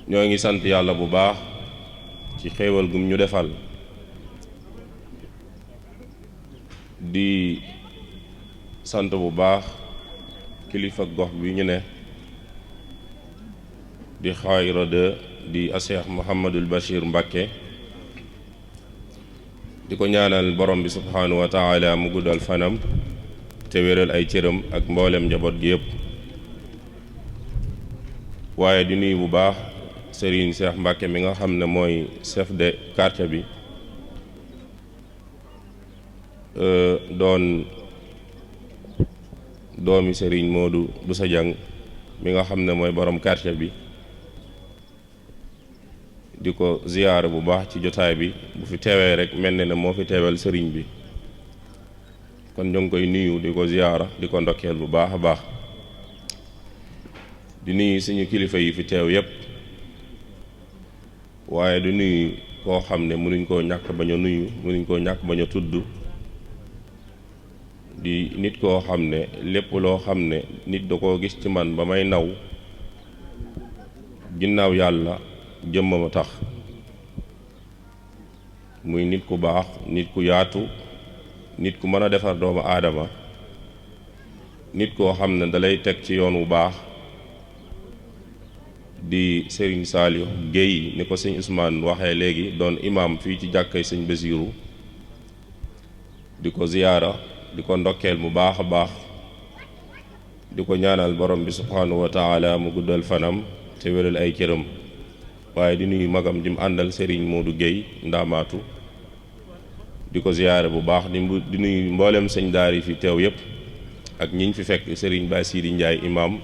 ñoo ngi sant yàlla bu baax ci xéewal gum ñu defal di sant bu baax kilifa gox bi ñu ne di Xayra de di Cheikh Mouhamadul Bachir Mbacké di ko ñaanal borom bi subhaanahu wa taala mu guddal fanam te wéral ay cëram ak mboolem njaboot gi yépp waaye di nuyu bu baax Serigne Cheikh Mbacké mi nga xam ne mooy chef de quartier bi doon doomi Serigne Modou Boussa Dieng mi nga xam ne mooy borom quartier bi di ko ziyaare bu baax ci jotaay bi bu fi teewee rek mel ne moo fi teewal sëriñ bi kon ñu ngi koy nuyu di ko ziyaara di ko ndokkeel bu baax a baax di nuyu suñu kilifa yi fi teew yépp waaye di nuyu koo xam ne mënuñ koo ñàkk bañ a nuyu mënuñ koo ñàkk bañ a tudd di nit koo xam ne lépp loo xam ne nit da koo gis ci man ba may naw ginnaaw yàlla jëmmama tax muy nit ku baax nit ku yaatu nit ku mën a defar doomu aadama nit koo xam ne dalay teg ci yoon wu baax di Serigne Saliou Guèye ni ko sëñ Ousmane waxee léegi doon imam fii ci jàkkay sëñ Basiiru di ko ziyaara di ko ndokkeel bu baax a baax di ko ñaanal borom bi subhaanahu wa taala mu guddal fanam te wéral ay cëram waaye di nuyu magam ji mu àndal Serigne Modou Guèye ndaamaatu di ko ziyaare bu baax di nuyu mboolem sëñ daar yi fi teew yépp ak ñiñ fi fekk Serigne Baye Sidi Ndiaye imam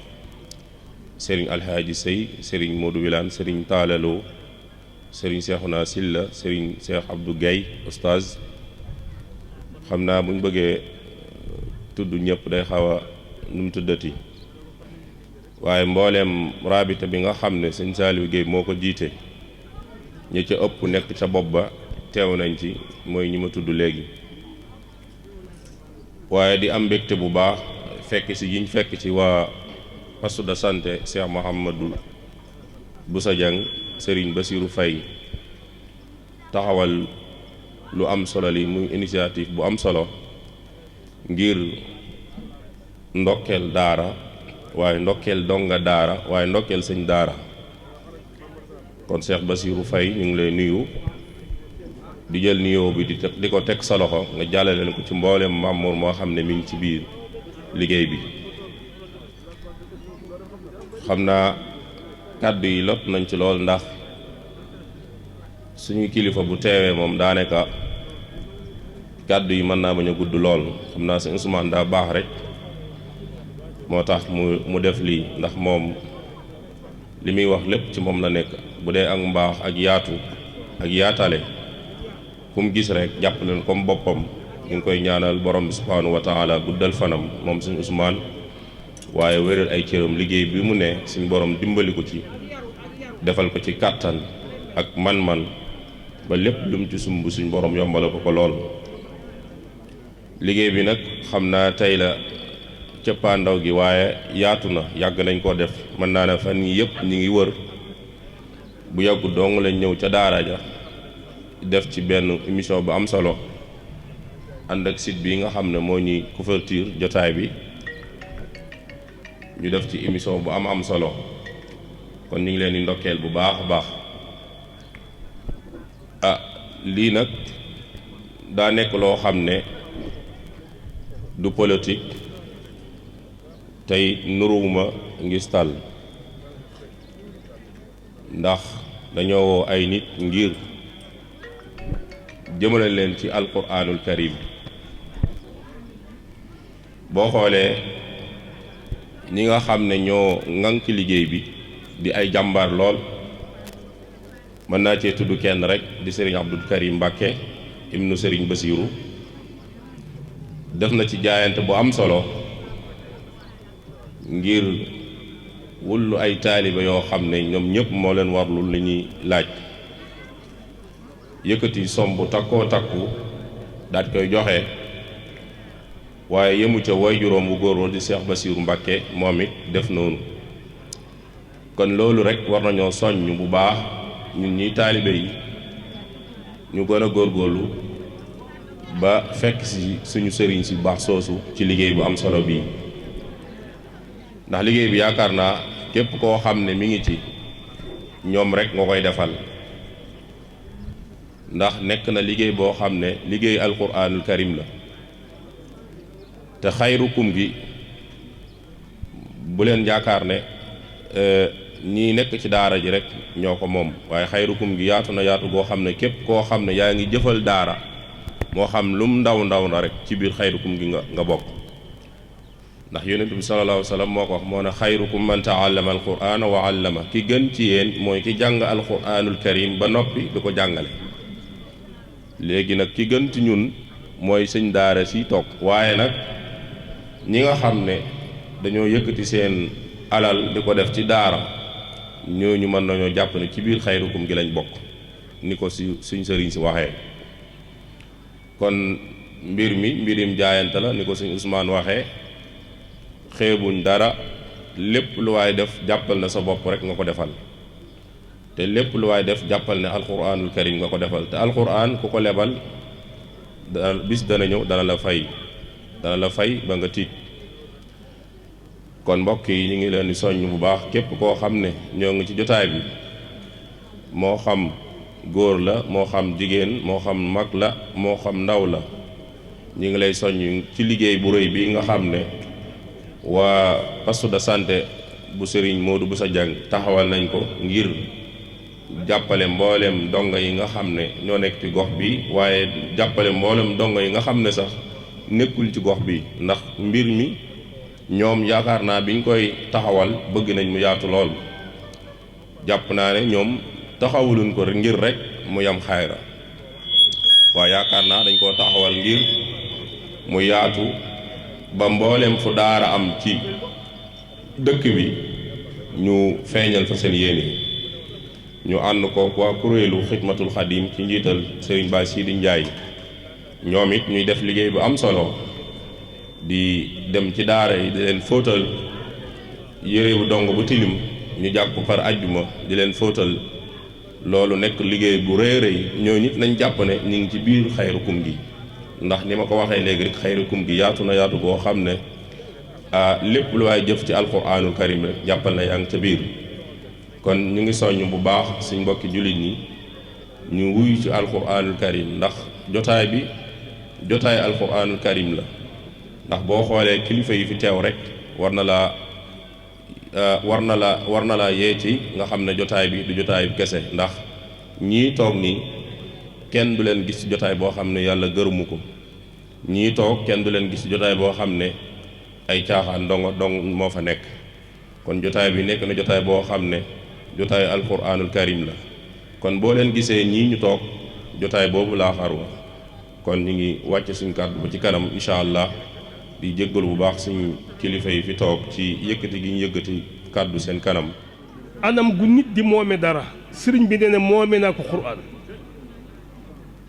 Serigne Alhaaji Sey Serigne Modou Wilane Serigne Taalalo Serigne Cheikhouna Silla Serigne Cheikh Abdou Guèye oustaz xam naa buñ bëggee tudd ñëpp day xaw a nu mu tuddati waaye mbooleem rabita bi nga xam ne sëñ Saliou Guèye moo ko jiite ñi ca ëpp nekk ca bopp ba teew nañ ci mooy ñi ma tudd léegi waaye di am mbégte bu baax fekk ci yiñ fekk ci waa poste de santé Cheikh Mouhamadou Boussa Dieng Serigne Bassirou Faye taxawal lu am solo li muy initiative bu am solo ngir ndokkeel daara waaye ndokkeel donga daara waaye ndokkeel sëñ daara kon Cheikh Bassirou Faye ñu ngi lay nuyu di jël nuyoo bi di ko teg sa loxo nga jàllale leen ko ci mboolem Mamour moo xam ne mi ngi ci biir liggéey bi xam naa kàddu yi lot nañ ci lool ndax suñu kilifa bu teewee moom daanaka kàddu yi mën naa bañ a gudd lool xam naa sëñ Ousmane daa baax rek moo tax mu def lii ndax moom li muy wax lépp ci moom la nekk bu dee ak mbaax ak yaatu ak yaatale fu mu gis rek jàpp leen comme boppam ñu ngi koy ñaanal borom bi subhaanahu wa taala guddal fanam moom sëñ Ousmane waaye wéral ay cëram liggéey bi mu ne suñ borom dimbali ko ci defal ko ci kàttan ak man-man ba lépp lu mu ci sumb suñ borom yombala ko lool liggéey bi nag xam naa tey la cëppaandaw gi waaye yaatu na yàgg nañ koo def mën naa ne fan yii yëpp ñi ngi wër bu yàggu dong lañ ñëw ca daara ja def ci benn émission bu am solo ànd ak site bi nga xam ne moo ñuy couverture jotaay bi ñu def ci émission bu am solo kon ñu ngi leen di ndokkeel bu baax a baax lii nag daa nekk loo xam ne du politique tey nuruwuma ngistal ndax dañoo woo ay nit ngir jëmale leen ci alquranul karim boo xoolee ñi nga xam ne ñoo ŋànk liggéey bi di ay jàmbaar lool mën naa cee tudd kenn rek di Serigne Abdou Karim Mbacké ibnu Serigne Bassirou def na ci jaayante bu am solo ngir wullu ay taalibe yoo xam ne ñoom ñëpp moo leen warlu li ñuy laaj yëkkati somb takkoo takku daat koy joxe waaye yemu ca way juróom bu góor di Cheikh Bassirou Mbacké moom it def noonu kon loolu rek war nañoo soññ bu baax ñun ñiy taalibe yi ñu gën a góorgóorlu ba fekk si suñu sëriñ si baax soosu ci liggéey bu am solo bii ndax liggéey bi yaakaar naa képp koo xam ne mi ngi ci ñoom rek nga koy defal ndax nekk na liggéey boo xam ne liggéey alquraanul karim la te xayrukum gi bu leen yaakaar ne ñii nekk ci daara ji rek ñoo ko moom waaye xayrukum gi yaatu na yaatu goo xam ne képp koo xam ne yaa ngi jëfal daara moo xam lum ndaw ndaw na rek ci biir xayrukum gi nga bokk ndax yonent bi sallallahu alayhi wa sallam moo ko wax moo ne xayrukum man taallama alqur'ana wa allama ki gën ci yéen mooy ki jàng alqur'anul karim ba noppi di ko jàngale léegi nag ki gën ci ñun mooy sëñ daara si toog waaye nag ñi nga xam ne dañoo yëkkati seen alal di ko def ci daara ñooñu mën nañoo jàpp ne ci biir xayrukum gi lañ bokk ni ko si suñ sëriñ si waxee kon mbirim jaayante la ni ko suñ Ousmane waxee xeebuñ dara lépp lu waay def jàppal na sa bopp rek nga ko defal te lépp lu waay def jàppal ne alquranul karim nga ko defal te alquran ku ko lebal bis dana ñëw dana la fay ba nga tiit kon mbokk yi ñu ngi leen di soññ bu baax képp koo xam ne ñoo ngi ci jotaay bi moo xam góor la moo xam jigéen moo xam mag la moo xam ndaw la ñu ngi lay soññ ci liggéey bu rëy bi nga xam ne waa poste de santé bu Serigne Modou Bousso Dieng taxawal nañ ko ngir jàppale mboolem dongo yi nga xam ne ñoo nekk ci gox bi waaye jàppale mboolem dongo yi nga xam ne sax nekkul ci gox bi ndax mbir mi ñoom yaakaar naa biñ koy taxawal bëgg nañ mu yaatu lool jàpp naa ne ñoom taxawuluñ ko ngir rek mu yam xayra waaye yaakaar naa dañ koo taxawal ngir mu yaatu ba mboolem fu daara am ci dëkk bi ñu feeñal fa seen yéene ñu ànd ko waa kuréelu xidmatul xadim ci njiital Serigne Ba Sidi Ndiaye ñoom it ñuy def liggéey bu am solo di dem ci daara yi di leen fóotal yére bu dong bu tilim ñu jàpp par ajjuma di leen fóotal loolu nekk liggéey bu rëy rëy ñoo nit nañ jàpp ne ñu ngi ci biir xayrukum gi ndax ni ma ko waxee léegi rek xayrukum gi yaatu na yaatu boo xam ne lépp lu waay jëf ci alquranul karim rek jàppal na yaa ngi ca biir kon ñu ngi soññ bu baax suñ mbokki jullit ñi ñu wuyu ci alquranul karim ndax jotaay alquranul karim la ndax boo xoolee kilifa yi fi teew rek war na laa yee ci nga xam ne jotaay bi du jotaay bi kese ndax ñii toog nii kenn du leen gis ci jotaay boo xam ne yàlla gërëmu ko ñii toog kenn du leen gis ci jotaay boo xam ne ay caaxaan dong moo fa nekk kon jotaay bi nekk na jotaay boo xam ne jotaay alquranul karim la kon boo leen gisee ñii ñu toog jotaay boobu laa xarwa kon ñu ngi wàcc suñ kàddu ba ci kanam incha allah di jéggal bu baax suñ kilifa yi fi toog ci yëkkati gi ñu yëkkati kàddu seen kanam. anam gu nit di moome dara sëriñ bi nee na moome naa ko quraan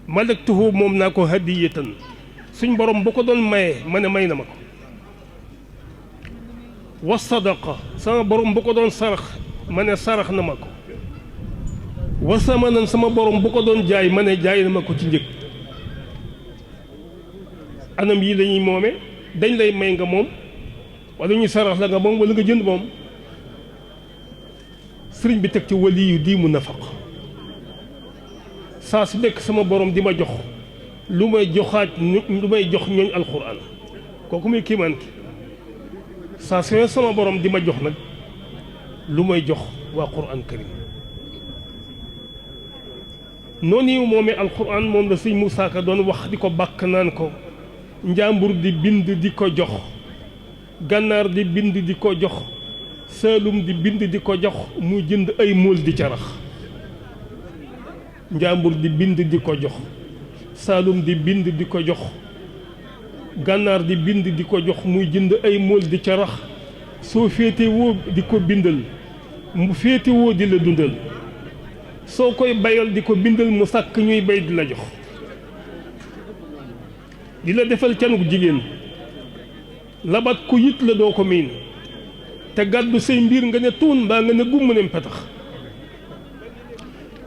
malaktuhu moom naa ko hadiyatan suñ borom bu ko doon maye ma ne may na ma ko wa sadaqa sama borom bu ko doon sarax ma ne sarax na ma ko wa samanan sama borom bu ko doon jaay ma ne jaay na ma ko ci njëg anam yi lañuy moome dañ lay may nga moom wala ñuy sarax la nga moom wala nga jënd moom sëriñ bi teg ci waliyu di mu nafaq saa su nekk sama borom di ma jox lu may jox ñooñ alxuraan kooku muy kiimaan ki saa su ne sama borom di ma jox nag lu may jox waa quraan karim noonu yi moomee alxuraan moom la sëñ Moussa Ka doon wax di ko bàkk naan ko njàmbur di bind di ko jox gànnaar di bind di ko jox saalum di bind di ko jox mu jënd ay mool di ca rax njàmbur di bind di ko jox saalum di bind di ko jox gànnaar di bind di ko jox muy jënd ay mool di ca rax soo féete woo di ko bindal mu féete woo di la dundal soo koy bayal di ko bindal mu sàkk ñuy bay di la jox di la defal canuk jigéen labat ku yit la doo ko miin te gàddu say mbir nga ne tuun mbaa nga ne gumm ne petax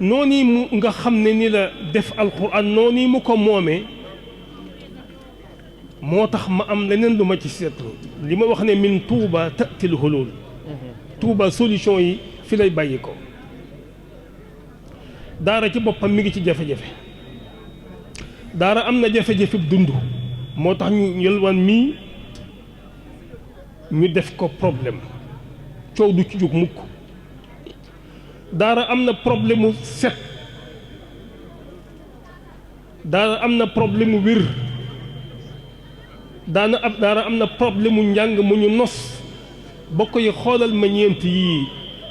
noonu mu nga xam ne ni la def alquran noonu mu ko moomee moo tax ma am leneen lu ma ci seetlu li ma wax ne min Touba tatil hulul Touba solution yi fi lay bàyyi ko daara ci boppam mi ngi ci jafe-jafe daara am na jafe-jafe dund moo tax ñu yëlwaan mii ñu def ko problème coow du ci jóg mukk daara am na problème mu set daara am na problème mu wér daara am na problème mu njàng mu ñu nos bokk yi xoolal ma ñeent yii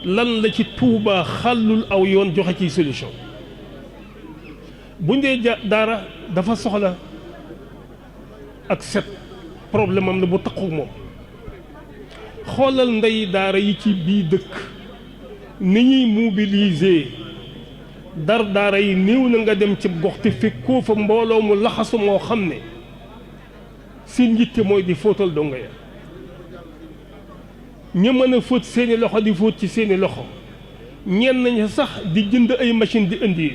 lan la ci Touba xàllul aw yoon joxe ci solution bu ndee daara dafa soxla ak set problème am la bu taqu moom xoolal ndey daara yi ci bii dëkk ni ñuy mobiliser dar daara yi néew na nga dem ci gox te fekkoo fa mbooloo mu laxasu moo xam ne seen yitte mooy di fóotal donga ya ña mën a fóot seeni loxo di fóot ci seeni loxo ñenn ñi sax di jënd ay machine di indi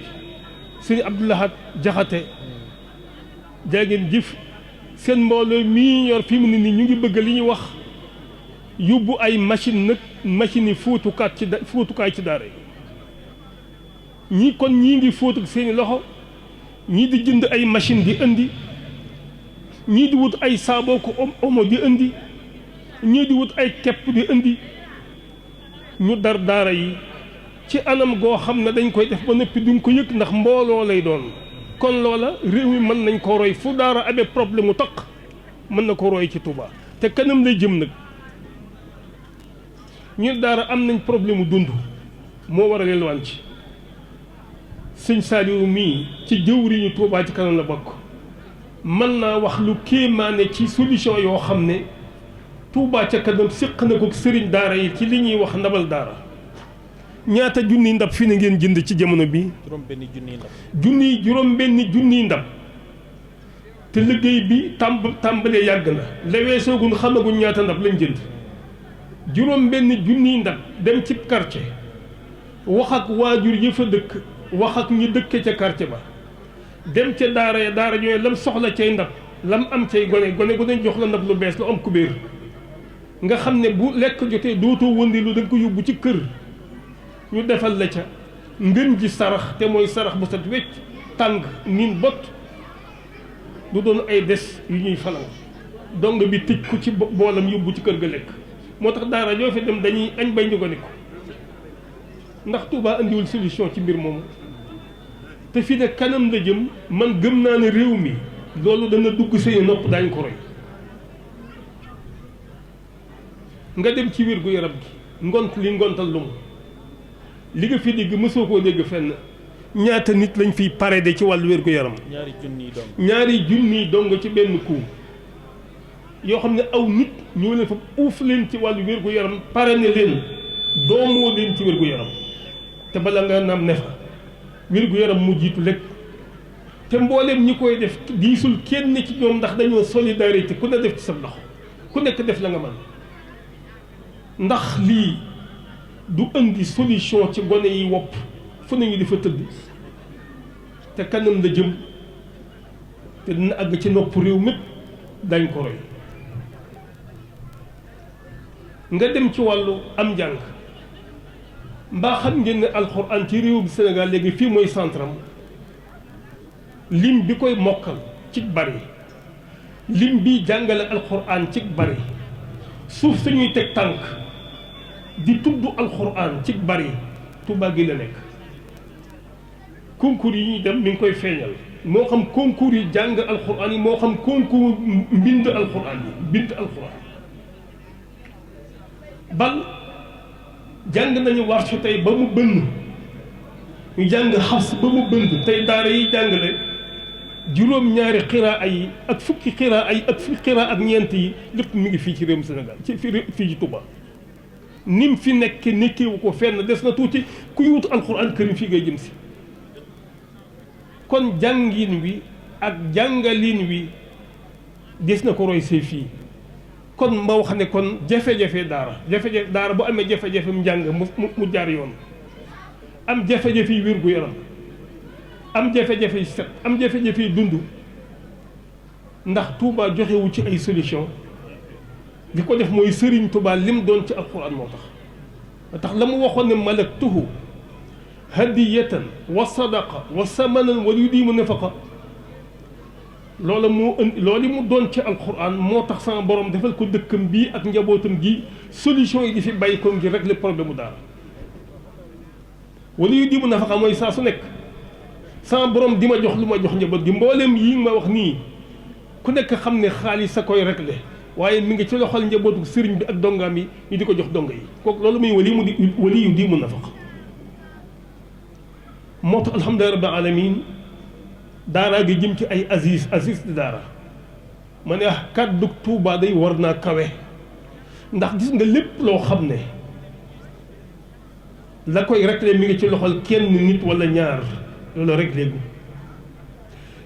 sëñ Abdoulahat Jaxate jaageen jëf seen mbooloo mii ñor fi mu ne nii ñu ngi bëgg li ñuy wax yóbbu ay machine yi fóotukaay ci daara yi ñii kon ñii ngi fóot ak seeni loxo ñii di jënd ay machine di indi ñii di wut ay saaboo ko omo di indi ñii di wut ay kepp di indi ñu dar daara yi ci anam goo xam ne dañ koy def ba noppi duñ ko yëg ndax mbooloo lay doon kon loola réew mi mën nañ ko roy fu daara amee problème mu taq mën na ko roy ci Touba te kanam lay jëm nag ñu daara am nañ problème mu dund moo war a leelwaan ci sëñ Saliou mii ci jëwriñu Touba ci kanam la bokk mën naa wax lu kéemaane ci solution yoo xam ne Touba ca kanam séq na ko sëriñ daara yi ci li ñuy wax ndabal daara ñaata junniy ndab fi na ngeen jënd ci jamono bi juróom-benni junniy ndab te liggéey bi tàmbalee yàgg na leweesoogun xamaguñ ñaata ndab lañ jënd juróom-benni junniy ndab dem ci quartier wax ak waajur yi fa dëkk wax ak ñi dëkke ca quartier ba dem ca daara ya daara ñooy lam soxla cay ndab lam am cay gone gu ne jox la ndab lu bees lu am kubéer nga xam ne bu lekk jotee dootoo wëndilu da nga ko yóbbu ci kër ñu defal la ca ngën ji sarax te mooy sarax bu set wecc tàng niin bot du doon ay des yu ñuy fanal dong bi tëj ko ci boolam yóbbu ci kër ga lekk moo tax daara ñoo fi dem dañuy añ bay njëgandiko ndax Touba indiwul solution ci mbir moomu te fi ne kanam la jëm man gëm naa ne réew mi loolu dana dugg seeni nopp daañ ko roy nga dem ci wér gu yaram gi ngontal lu mu li nga fi dégg mësoo koo dégg fenn ñaata nit lañ fiy parede ci wàllu wér gu yaram ñaari junniy dong ci benn coup yoo xam ne aw nit ñoo leen fa uuf leen ci wàllu wér gu yaram parane leen doomoo leen ci wér gu yaram te bala nga naam ne fa wér gu yaram mu jiitu lépp te mbooleem ñi koy def diisul kenn ci ñoom ndax dañoo solidarité ku ne def ci sa loxo ku nekk def la nga mën ndax lii du indi solution ci gone yi wopp fu nañu di fa tëdd te kanam la jëm te dina àgg ci nopp réew mépp dañ ko roy nga dem ci wàllu am njàng mbaa xam ngeen ne alxuraan ci réew bi Sénégal léegi fii mooy centram lim bi koy mokkal ci bari lim bi jàngale alxuraan ci bari suuf suñuy teg tànk di tudd alxuraan ci bari Touba gi la nekk concours yi ñuy dem mi ngi koy feeñal moo xam concours yi jàng alxuraan yi moo xam concours mbind alxuraan bal jàng nañu warsu tey ba mu bënn ñu jàng xas ba mu bënn tey daara yi jàngale juróom-ñaari xiraa yi ak fukki xiraa yi ak fukki xiraa ak ñeent yi lépp mi ngi fii ci réewum Sénégal fii ci Touba nim fi nekkewu ko fenn des na tuuti kuy wut alxuraan karim fii ngay jëm si kon jàngin wi ak jàngalin wi des na ko roy see fii kon ma wax ne kon jafe-jafe daara bu amee jafe-jafe mu njàng mu jaar yoon am jafe-jafe yi wér gu yaram am jafe-jafe yi set am jafe-jafe yi dund ndax Touba joxewu ci ay solution li ko def mooy Sëriñ Touba lim doon ci alquran moo tax la mu waxoon ne malaktuhu hadiyatan wa sadaqa wa samanan wa yudimu nafaqa loolu mu doon ci alquran moo tax sama borom defal ko dëkkam bii ak njabootam gi solution yi di fi bàyyi ko ngir régler problème mu daara wala yudimu nafaqa mooy saa su nekk sama borom di ma jox lu ma jox njaboot gi mboolem yi ma wax nii ku nekk xam ne xaalis sa koy régler waaye mi ngi ci loxol njabootu sëriñ bi ak dongaam yi ñu di ko jox donga yi kooku loolu muy wali yu di mu nafaqa moo tax alhamdulilah rabbil alamin daaraa gi jëm ci ay aziz di daara ma ne kàddu Tuubaa day war naa kawe ndax gis nga lépp loo xam ne la koy réglé mi ngi ci loxol kenn nit wala ñaar loolu réglé gu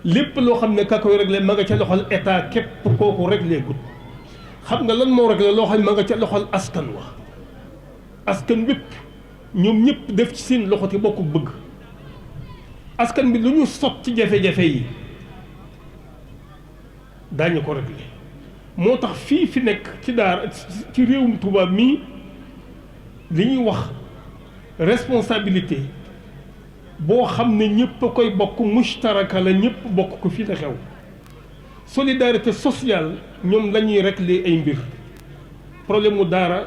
lépp loo xam ne ka koy réglé ma nga ca loxol état képp kooku réglé gu xam nga lan moo réglé loo xam ne ma nga ca loxol askan wa askan wépp ñoom ñëpp def ci seen loxo te bokk bëgg askan bi lu ñu sot ci jafe-jafe yi daañu ko réglé moo tax fi nekk ci daara ci réewum Tuubaa mii li ñuy wax responsabilité boo xam ne ñëpp a koy bokk mushtaraka la ñëpp bokk ko fii la xew solidarité sociale ñoom la ñuy réglé ay mbir problème mu dara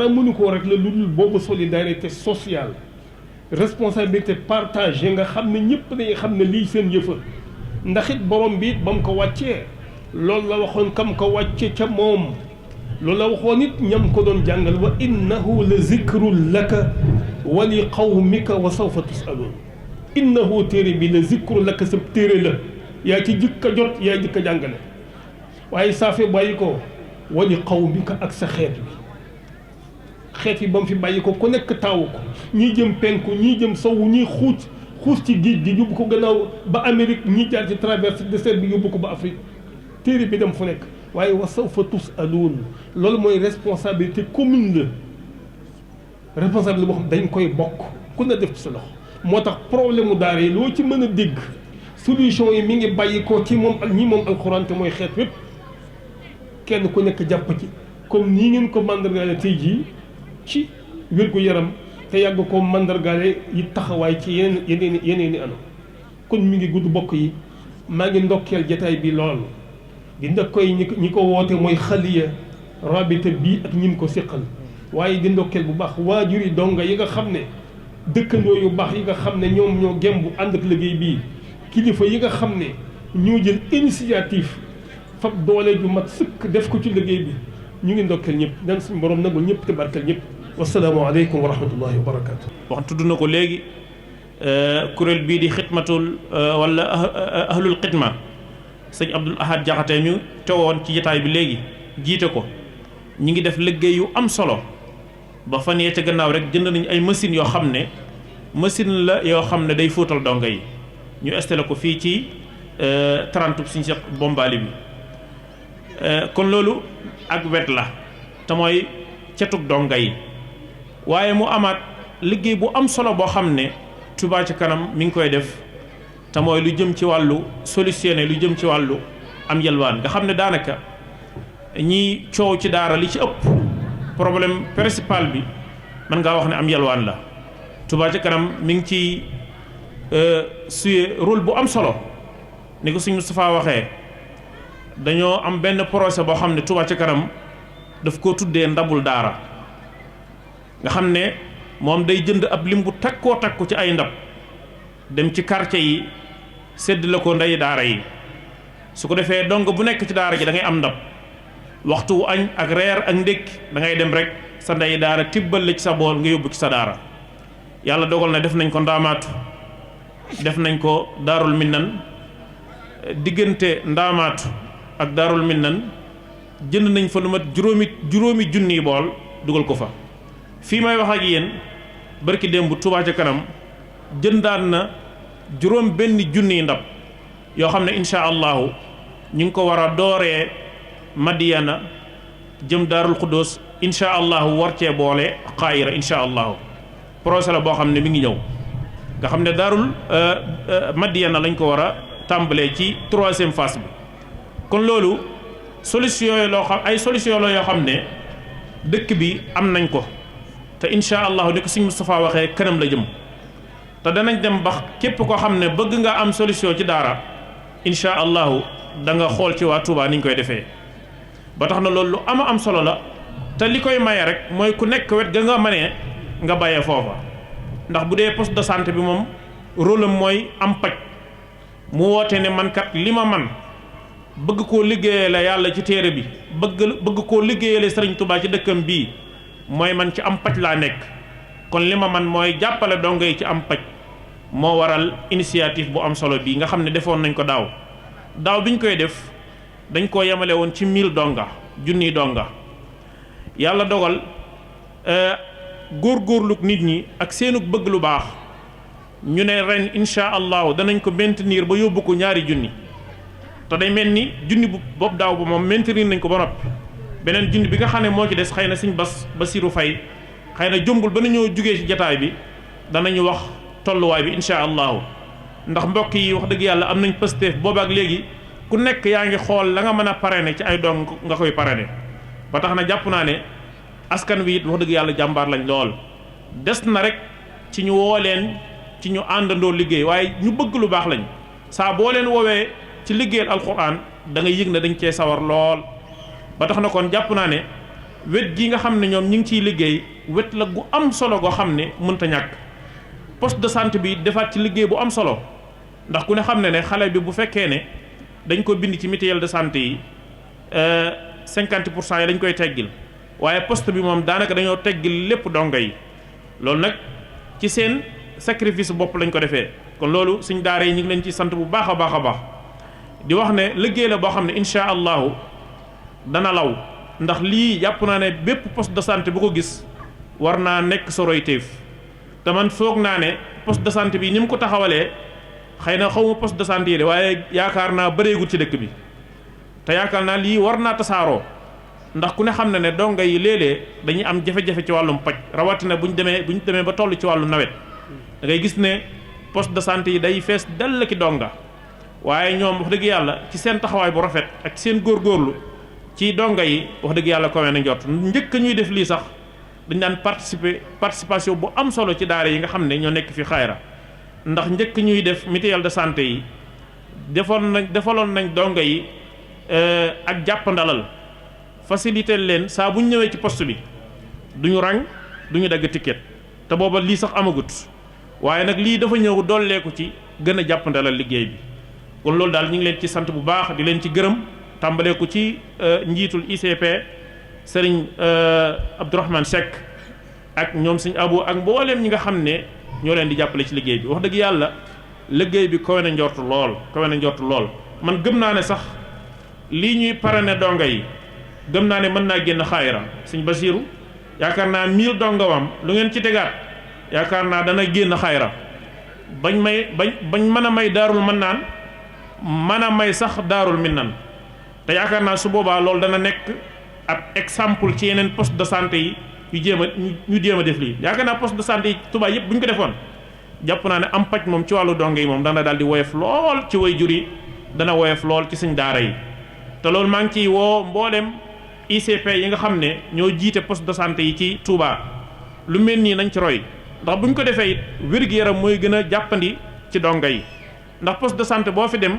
mënu koo réglé lu dul boobu solidarité sociale responsabilité partagée nga xam ne ñëpp dañuy xam ne lii seen yëfa ndax it borom bi it ba mu ko wàccee loolu la waxoon kam ko wàcce ca moom loolu la waxoon it ñam ko doon jàngal wa innahu la zikrun laka wa li qawmika wa sawfa tusalun innahu téere bi la zikrun laka sa téere la yaa ci jëkk a jot yaa jëkk a jàngale waaye saafe bàyyi ko wa li qawmika ak sa xeet bi xeet yi ba mu fi bàyyi ko ku nekk taawu ko ñii jëm penku ñii jëm sowu ñii xuus ci géej gi yóbbu ko gannaaw ba Amérique ñii jaar ci traverse désert bi yóbbu ko ba Afrique téere bi dem fu nekk waaye wa sawfa tusaluun loolu mooy responsabilité commune la responsabilité boo xam dañ koy bokk ku ne def ci sa loxo moo tax problème mu daara yi loo ci mën a dégg solution yi mi ngi bàyyi ko ci moom ak ñi moom alxuraan te mooy xeet wépp kenn ku nekk jàpp ci comme nii ngeen ko mandargaale tey jii ci wér-gu-yaram te yàgg ko mandargaale yi taxawaay ci yeneen i anam kon mi ngi gudd bokk yi maa ngi ndokkeel jataay bi lool di ndokkoy ñi ko woote mooy xaliya rabita bii ak ñim ko séqal waaye di ndokkeel bu baax waajur yi donga yi nga xam ne dëkkandoo yu baax yi nga xam ne ñoom ñoo gemb ànd ak liggéey bii kilifa yi nga xam ne ñoo jël initiative fab doole ju mat sëkk def ko ci liggéey bi ñu ngi ndokkeel ñëpp dan suñu borom nagul ñëpp te barkeel ñëpp wasalaamu aleykum wa rahmatullahi wa barakatu wax tudd na ko léegi kuréel bii di xidmatul wala ahlul xidma sëñ Abdul Ahad Jaxate ñu teewoon ci jataay bi léegi jiite ko ñi ngi def liggéey yu am solo ba fan yee ca gannaaw rek jënd nañu ay machines yoo xam ne machine la yoo xam ne day fóotal donga yi ñu installé ko fii ci 30 suñu Seex Bombali bi kon loolu ak wet la te mooy cetug donga yi waaye mu amaat liggéey bu am solo boo xam ne Touba ci kanam mi ngi koy def te mooy lu jëm ci wàllu solutionné lu jëm ci wàllu am yelwaan nga xam ne daanaka ñi coow ci daara li ci ëpp problème principal bi mën ngaa wax ne am yelwaan la Touba ci kanam mi ngi ci suyee rôle bu am solo ni ko suñ Moustapha waxee dañoo am benn projet boo xam ne Touba ci kanam daf koo tuddee ndabul daara nga xam ne moom day jënd ab lim bu takkoo takku ci ay ndab dem ci quartier yi sedd la ko ndey daara yi su ko defee dong bu nekk ci daara ji da ngay am ndab waxtu wu añ ak reer ak ndékki da ngay dem rek sa ndey daara tibbal la ci sa bool nga yóbbu ci sa daara yàlla dogal na def nañ ko ndaamaatu def nañ ko daarul minnan diggante ndaamaatu ak daarul minnan jënd nañ fa lu mat juróomi junniy bool dugal ko fa fii may wax ak yéen barki démb Touba ca kanam jëndaan na juróom benn junniy ndab yoo xam ne incha allahu ñu ngi ko war a dooree Madiyana jëm Daarul Xuddoos incha allahu war cee boole xaayira incha allahu projet la boo xam ne mi ngi ñëw nga xam ne daarul Madiyana lañ ko war a tàmbalee ci 3e phase bi. kon loolu solution yooyu loo xam ay solution la yoo xam ne dëkk bi am nañ ko te incha allahu ni ko sëñ Moustapha waxee kanam la jëm te danañ dem ba képp koo xam ne bëgg nga am solution ci daara incha allahu da nga xool ci waa Touba ni ñu koy defee. ba tax na loolu lu am solo la te li koy maye rek mooy ku nekk wet ga nga mënee nga bàyyee foofa ndax bu dee poste de santé bi moom rôle am mooy am paj mu woote ne man kat li ma man bëgg koo liggéeyale yàlla ci téere bi bëgg koo liggéeyale Sëriñ Tuubaa ci dëkkam bii mooy man ci am paj laa nekk kon li ma man mooy jàppale dongo yi ci am paj moo waral initiative bu am solo bii nga xam ne defoon nañ ko daaw bi ñu koy def dañ koo yemale woon ci 1000 donga junniy donga yàlla dogal góorgóorluk nit ñi ak seenug bëgg lu baax ñu ne ren incha allahu danañ ko maintenir ba yóbbu ko 2 junni te day mel ni junni bu bopp daaw ba moom maintenir nañ ko ba noppi beneen junni bi nga xam ne moo ci des xëy na Sëñ Basiru Fay xëy na jombul ba nañoo jugee ci jataay bi danañu wax tolluwaay bi incha allahu ndax mbokk yi wax dëgg yàlla am nañ pësteef boobaak léegi ku nekk yaa ngi xool la nga mën a parrainer ci ay dong nga koy parrainer ba tax na jàpp naa ne askan wi it wax dëgg yàlla jàmbaar lañ lool des na rek ci ñu woo leen ci ñu àndandoo liggéey waaye ñu bëgg lu baax lañ saa boo leen woowee ci liggéeyal alquran da nga yëg ne dañ cee sawar lool ba tax na kon jàpp naa ne wet gi nga xam ne ñoom ñi ngi ciy liggéey wet la gu am solo goo xam ne mënta ñàkk poste de santé bi defaat ci liggéey bu am solo ndax ku ne xam ne xale bi bu fekkee ne dañ ko bind ci mutuelle de santé yi 50% yi dañ koy teggil waaye poste bi moom daanaka dañoo teggil lépp dongo yi loolu nag ci seen sacrifice bopp lañ ko defee kon loolu suñ daara yi ñu ngi leen ci sant bu baax a baax a baax di wax ne liggéey la boo xam ne incha allahu dana law ndax lii jàpp naa ne bépp poste de santé bu ko gis war naa nekk sa royteef te man foog naa ne poste de santé bi ni mu ko taxawalee xëy na xaw ma poste de santé yi de waaye yaakaar naa bëreegul ci dëkk bi te yaakaar naa lii war naa tasaaroo ndax ku ne xam na ne donga yi léeg-léeg dañuy am jafe-jafe ci wàllum paj rawatina bu ñu demee ba toll ci wàllu nawet da ngay gis ne poste de santé yi day fees dell ki donga waaye ñoom wax dëgg yàlla ci seen taxawaay bu rafet ak seen góorgóorlu ci donga yi wax dëgg yàlla kawe na njort njëkk ñuy def lii sax dañ daan participation bu am solo ci daara yi nga xam ne ñoo nekk fi xayra ndax njëkk ñuy def mutuelle de santé yi defaloon nañ donga yi ak jàppandalal facilité leen saa bu ñu ñëwee ci poste bi duñu rang duñu dagg ticket te booba lii sax amagut waaye nag lii dafa ñëw dolleeku ci gën a jàppandalal liggéey bi kon loolu daal ñu ngi leen ci sant bu baax di leen ci gërëm tàmbaleeku ci njiitul ICP sëriñ Abdourahmane Seck ak ñoom sëñ Abou ak mbooleem ñi nga xam ne ñoo leen di jàppale ci liggéey bi wax dëgg yàlla liggéey bi kawe na njortu lool man gëm naa ne sax lii ñuy parrainer donga yi gëm naa ne mën naa génn xaayira sëñ Basiru yaakaar naa 1000 dongawam lu ngeen ci tegaat yaakaar naa dana génn xaayira bañ mën a may daarul mën naan mën a may sax daarul min nan te yaakaar naa su boobaa loolu dana nekk ab exemple ci yeneen poste de santé yi ñu jéem a def lii yaakaar naa poste de santé yi Touba yëpp bu ñu ko defoon jàpp naa ne am paj moom ci wàllu donge yi moom dana daal di woyof lool ci way jur yi dana woyof lool ci suñ daara yi te loolu maa ngi ciy woo mboolem ICP yi nga xam ne ñoo jiite poste de santé yi ci Touba lu mel nii nañ ci roy ndax bu ñu ko defee it wér-gu-yaram mooy gën a jàppandi ci donga yi ndax poste de santé boo fi dem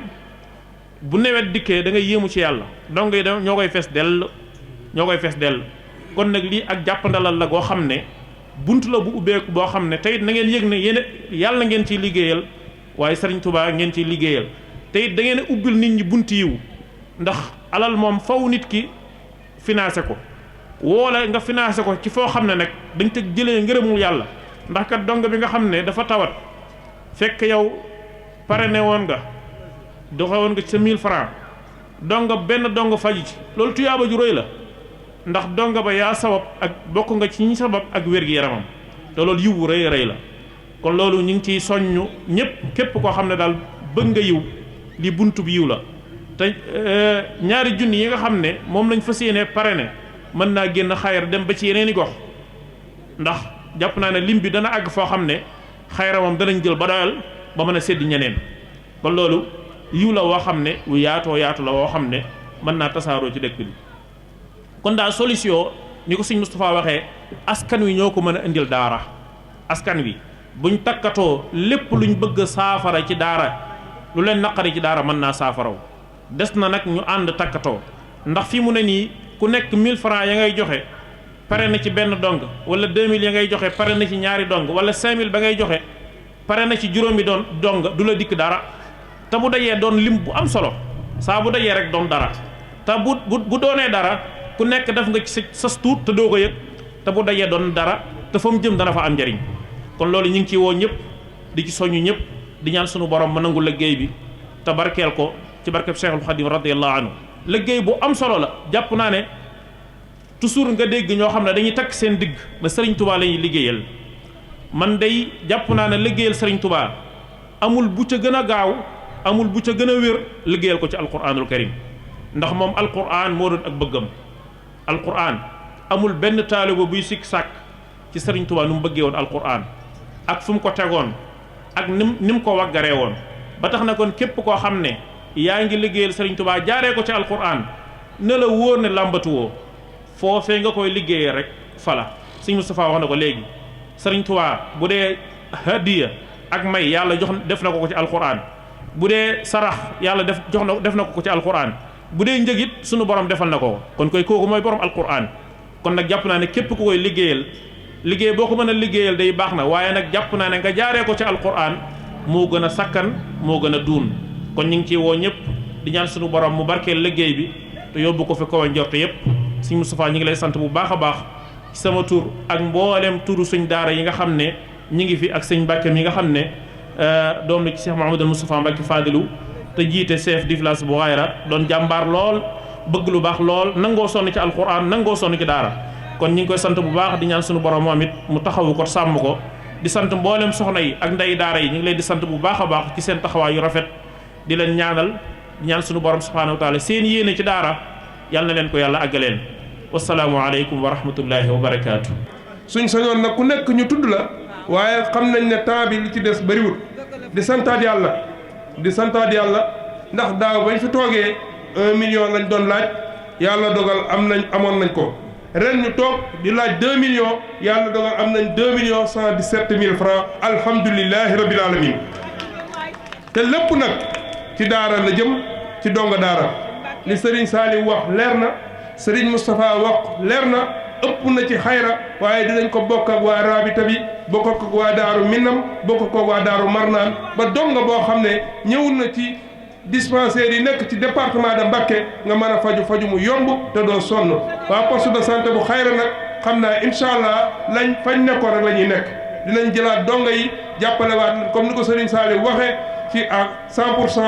bu nawet dikkee da ngay yéemu ci yàlla donga yi ñoo koy fees dell kon nag lii ak jàppandalal la goo xam ne bunt la bu ubbeeku boo xam ne tey na ngeen yëg ne yéen yàlla ngeen ciy liggéeyal waaye Serigne Touba ngeen ciy liggéeyal te it da ngeen a ubbil nit ñi bunt yiw ndax alal moom faw nit ki financé ko woola nga financé ko ci foo xam ne nag dañ teg jëlee ngërëmul yàlla ndax kat donga bi nga xam ne dafa tawat fekk yow parrainé woon nga doxe woon nga ci sa 1000 francs donga benn donga faju ci loolu tuyaaba ju rëy la ndax donga ba yaa sabab ak bokk nga ci ñi sabab ak wér-gi-yaramam te loolu yiw rëy la kon loolu ñu ngi ciy soññu ñëpp képp koo xam ne daal bëgg nga yiw li buntub yiw la te 2 junni yi nga xam ne moom lañ fas yéene parrainé mën naa génn xayra dem ba ci yeneeni gox ndax jàpp naa ne lim bi dana àgg foo xam ne xayra moom danañ jël ba doyal ba mën a séddi ñeneen kon loolu yiw la woo xam ne wu yaatoo yaatu la woo xam ne mën naa tasaaroo ci dëkk bi kon daal solution ni ko sëñ Moustapha waxee askan wi ñoo ko mën a indil daara askan wi buñ takkatoo lépp luñ bëgg saafara ci daara lu leen naqari ci daara mën naa saafaraw des na nag ñu ànd takkatoo ndax fi mu ne nii ku nekk 1000 francs ya ngay joxe pare na ci benn dong wala 2000 ya ngay joxe pare na ci ñaari dong wala 5000 ba ngay joxe pare na ci juróomi doon dong du la dikk dara te bu dajee doon lim bu am solo saa bu dajee rek doon dara te bu doonee dara ku nekk def nga ci sa tuut te doo ko yëg te bu dajee doon dara te fa mu jëm dana fa am njariñ kon loolu ñu ngi ciy woo ñëpp di ci soñu ñëpp di ñaan sunu borom ma nangu liggéey bi te barkeel ko ci barkeb Cheikhul Khadim radiyallahu anhu liggéey bu am solo la jàpp naa ne toujours nga dégg ñoo xam ne dañuy takk seen digg na Serigne Touba la ñuy liggéeyal man day jàpp naa ne liggéeyal Serigne Touba amul bu ca gën a gaaw amul bu ca gën a wér liggéeyal ko ci alquranul karim ndax moom alquran moo doon ak bëggam alquran amul benn taaliba buy sikk sàkk ci Serigne Touba nu mu bëggee woon alquran ak fu mu ko tegoon ak ni mu ko waggaree woon ba tax na kon képp koo xam ne yaa ngi liggéeyal Serigne Touba jaaree ko ci alquran ne la wóor ne làmbatuwoo foofee nga koy liggéeyee rek fala Sëñ Moustapha wax na ko léegi Serigne Touba bu dee hadiya ak may yàlla def na ko ci alquran bu dee sarax yàlla def na ko ci alquran bu dee njëgit sunu borom defal na ko kon koy kooku mooy borom alquran kon nag jàpp naa ne képp ku koy liggéeyal liggéey boo ko mën a liggéeyal day baax na waaye nag jàpp naa ne nga jaaree ko ci alquran moo gën a sakkan moo gën a duun kon ñu ngi ciy woo ñëpp di ñaan sunu borom mu barkeel liggéey bi te yóbbu ko fi kaw a njorte yëpp Sëñ Moustapha ñu ngi lay sant bu baax a baax ci sama tur ak mboolem turu suñ daara yi nga xam ne ñi ngi fi ak sëñ Mbàkke mi nga xam ne doom la ci Cheikh Mouhamadou Moustapha Mbàkke Fadilu te jiite chef du village bu Xayra doon jàmbaar lool bëgg lu baax lool nangoo sonn ci alquran nangoo sonn ci daara kon ñi ngi koy sant bu baax di ñaan sunu borom moom it mu taxawu ko sàmm ko di sant mboolem soxna yi ak ndey daara yi ñu ngi leen di sant bu baax a baax ci seen taxawaay yu rafet di leen ñaanal di ñaan sunu borom subhanahu wa taala seen yéene ci daara yàlla na leen ko yàlla àggaleen wasalaamu aleykum wa rahmatullahi wa barakaatu. suñ sañoon nag ku nekk ñu tudd la waaye xam nañ ne temps bi li ci des bëriwul di santaat yàlla ndax daaw bañ fi toogee 1 million lañ doon laaj yàlla dogal amoon nañ ko ren ñu toog di laaj 2 millions yàlla dogal am nañ 2 millions 117 mille francs alhamdulilahi rabbil alamin te lépp nag ci daara la jëm ci donga daara li Serigne Saliou wax leer na Serigne Moustapha wax leer na ëpp na ci xayra waaye dinañ ko bokk ak waa rabita bi bokk ak waa daaru Minam bokk ak waa daaru Marnaan ba donga boo xam ne ñëwul na ci dispensaire yi nekk ci département de Mbacké nga mën a faju mu yomb te doo sonn waa poste de santé bu xayra nag xam naa incha allah fañ nekkoon rek la ñuy nekk dinañ jëlaat donga yi jàppale waat comme ni ko Serigne Saliou waxee ci à 100%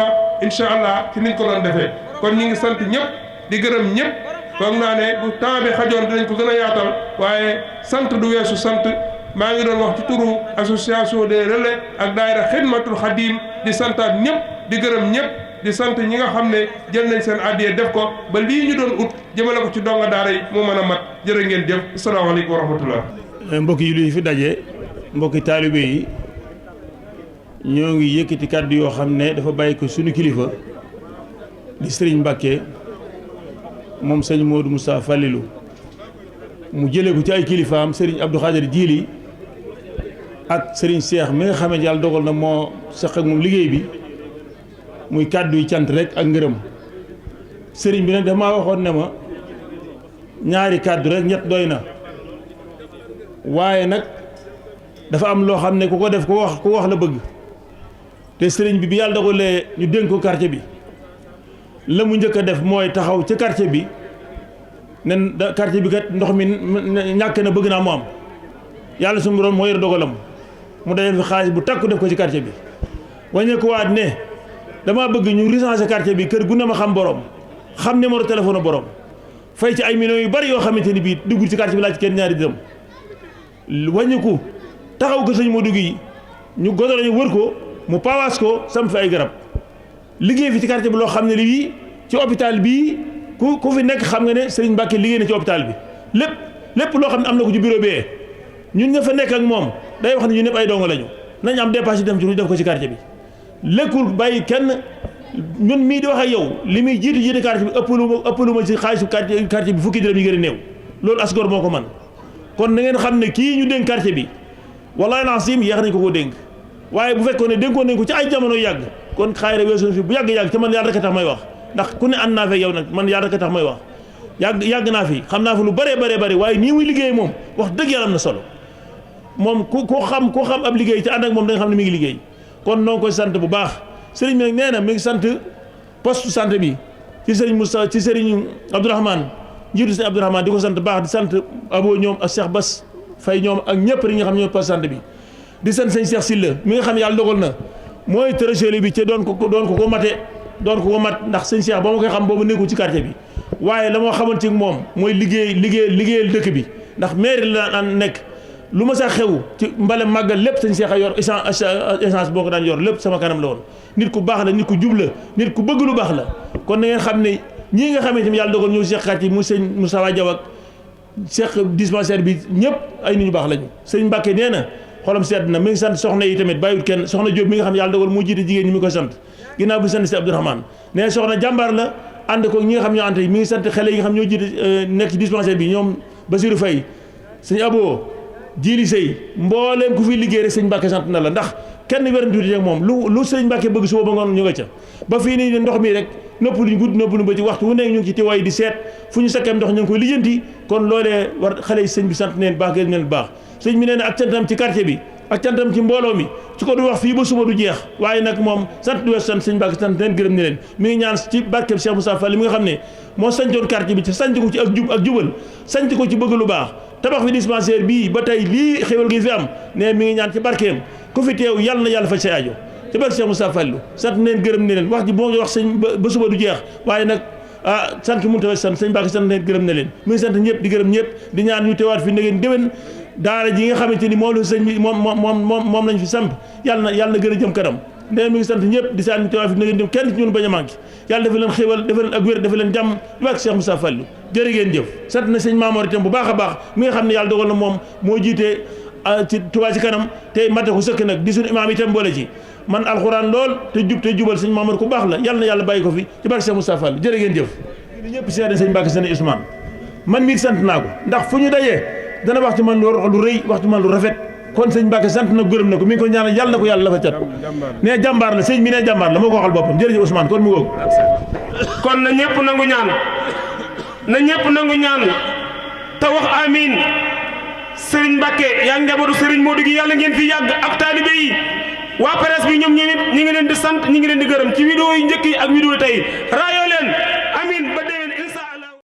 incha allah ci niñ ko doon defee kon ñi ngi sant ñëpp di gërëm ñëpp foog naa ne bu temps bi xajoon dinañ ko gën a yaatal waaye sant du weesu sant maa ngi doon wax ci turu association des relais ak daayira xidmatul xadim di santaat ñëpp di gërëm ñëpp di sant ñi nga xam ne jël nañ seen addiya def ko ba lii ñu doon ut jëmale ko ci donga daara yi mu mën a mat jërë ngeen jëf asalaamaaleykum wa rahmatullah. mbokki yi fi daje mbokki taalibe yi ñoo ngi yëkkati kàddu yoo xam ne dafa bàyyi ko suñu kilifa di Serigne Mbacké moom sëñ Modou Moussa Fallilou mu jëlee ko ci ay kilifaam Serigne Abdou Khadir Djili ak Serigne Cheikh mi nga xam ne yàlla dogal na moo seq ak moom liggéey bi muy kàddu yi cant rek ak ngërëm Serigne bi nag damaa waxoon ne ma ñaari kàddu rek ñett doy na waaye nag dafa am loo xam ne ku ko def ku wax la bëgg te Serigne bi yàlla dogalee ñu dénk ko quartier bi la mu njëkk a def mooy taxaw ca quartier bi nen quartier bi kat ndox mi ñàkk na bëgg naa mu am yàlla suñu borom moo yor dogalam mu dajale fi xaalis bu takku def ko ci quartier bi waññe ko waat ne damaa bëgg ñu recenser quartier bi kër gu ne ma xam borom xam numéro téléphone borom fay ci ay millions yu bari yoo xamante ni bii dugg ci quartier bi laaj ci kenn ñaari dërëm wàññiku taxaw ko sëñ moo dugg yi ñu godo lañu wër ko mu pawaas ko sam fi ay garab liggéey fi ci quartier bi loo xam ne lii ci hôpital bii ku fi nekk xam nga ne Serigne Mbacké liggéey na ci hôpital bi lépp loo xam ne am na ko ci bureau bee ñun ña fa nekk ak moom day wax ne ñu ñëpp ay dongo lañu nañ am dépassé dem ci lu def ko ci quartier bi lekkul bàyyi kenn ñun mii di wax ak yow li muy jiitu quartier bi ëppalu ma ci xaalisu quartier bi fukki dërëm yi gën a néew loolu asgor moo ko man kon na ngeen xam ne kii ñu dénk quartier bi wallahi lancim yéex nañ ko dénk waaye bu fekkoon ne dénkoon nañ ko ci ay jamono yàgg kon xaayira weesu fi bu yàgg te man yàlla rek a tax may wax ndax ku ne ànd naa fekk yow nag man yàlla rek a tax may wax yàgg naa fi xam naa fi lu bëree waaye nii muy liggéey moom wax dëgg yàlla am na solo moom ku xam ab liggéey ci ànd ak moom da nga xam ne mi ngi liggéey kon noo ngi koy sant bu baax sëriñ bi nag nee na mi ngi sant poste santé bi ci sëriñ Moussa ci sëriñ Abdourahmane njiitu sëriñ Abdourahmane di ko sant baax di sant abo ñoom ak Cheikh Bass Faye ñoom ak ñëpp ñi nga xam ne ñoo poste santé bi di sant sëñ Cheikh Sylla mi nga xam ne yàlla dogal na mooy trésorier bi ca doon ko mat ndax sëñ Cheikh ba ma koy xam boobu nekkul ci quartier bi waaye la moo xamante ci moom mooy liggéeyal dëkk bi ndax maire la nekk lu ma sax xew ci mbale màggal lépp sëñ Cheikh a yor essence boo ko daan yor lépp sama kanam la woon nit ku baax la nit ku jub la nit ku bëgg lu baax la kon na ngeen xam ne ñii nga xamante ni yàlla dogal ñëw Cheikh quartier mu sëñ Moussa Diaw ak Cheikh dispensaire bi ñëpp ay nit ñu baax lañu sëñ Mbacke nee na xolam sedd na mi ngi sant soxna yi tamit bàyyiwut kenn soxna Diop mi nga xam ne yàlla dogal moo jiite jigéen ñi mi koy sant ginnaaw bu sant si Abdourahmane nee soxna jàmbaar la ànd ko ñi nga xam ñoo ànd mi ngi sant xale yi nga xam ñoo jiite nekk ci dispensaire bi ñoom Basirou Faye sëñ Abo Jili Sey mbooleem ku fi liggéey rek sëñ Mbacke sant na la ndax kenn werante tuuti ak moom lu sëñ Mbacke bëgg suba ba ngoon ñu nga ca ba fii nii ndox mi rek noppaluñ guddi noppaluñ ba ci waxtu wu nekk ñu ngi ci tiwaay di seet fu ñu sakkeem ndox ñu ngi koy lijjanti kon loolee war xale yi sëñ bi sant neen baax gën neen baax sëñ bi nee na ak cantam ci quartier bi ak cantam ci mbooloo mi su ko du wax fii ba suba du jeex waaye nag moom sant du wees sant sëñ Mbacke sant neen gërëm ni leen mi ngi ñaan ci barkeb Cheikh Moussa Fall mi nga xam ne moo sancoon quartier bi ci sanc ko ci ak jubal sanc ko ci bëgg lu baax tabax fi dispensaire bii ba tey lii xéwal gi fi am ne mi ngi ñaan ci barkeem ku fi teew yàlla na yàlla faj say aajo ci barke Cheikh Moussa Fallou sant neen gërëm ne leen wax ji boo wax sëñ ba suba du jeex waaye nag sant mënut a sant sëñ Mbacke sant neen gërëm ne leen mi ngi sant ñëpp di gërëm ñëpp di ñaan ñu teewaat fi na ngeen déwén daara ji nga xamante ni moom la sëñ bi moom lañ fi samp yàlla na gën a jëm kanam nee mi ngi sant ñëpp di sant ñu teewaat fi na ngeen dem kenn ci ñun bañ a manqué yàlla dafa leen xéwal dafa leen ak wér dafa leen jàmm di barke Cheikh Moussa Fallou jërë ngeen jëf sant na sëñ Mamour itam bu baax a baax mi nga xam ne yàlla dogal na moom moo jiite ci Touba ci kanam tey mate ko sëkk nag di suñu imaam itam boole ci man alxuraan lool te jubal sëñ Mamour ku baax la yàlla na yàlla bàyyi ko fi ci barke Cheikh Moussa Fallou jërë ngeen jëf ñëpp seede sëñ Mbacke sëñ Ousmane man mii sant naa ko ndax fu ñu dajee dana wax ci man lu rëy wax ci man lu rafet kon sëñ Mbacke sant na gërëm na ko mi ngi ko ñaanal yàlla na ko yàlla la fa cat nee jàmbaar la sëñ bi nee jàmbaar la moo ko waxal boppam jërëjëf Ousmane kon mu ngoog kon na ñëpp nangu ñaan te wax amiin Serigne Mbacke yaa ngi njabootu Serigne Modou gi yàlla ngeen fi yàgg ak taalibe yi waa presse bi ñoom ñi ngi leen di sant ñi ngi leen di gërëm ci vidéo yi njëkk yi ak vidéo tey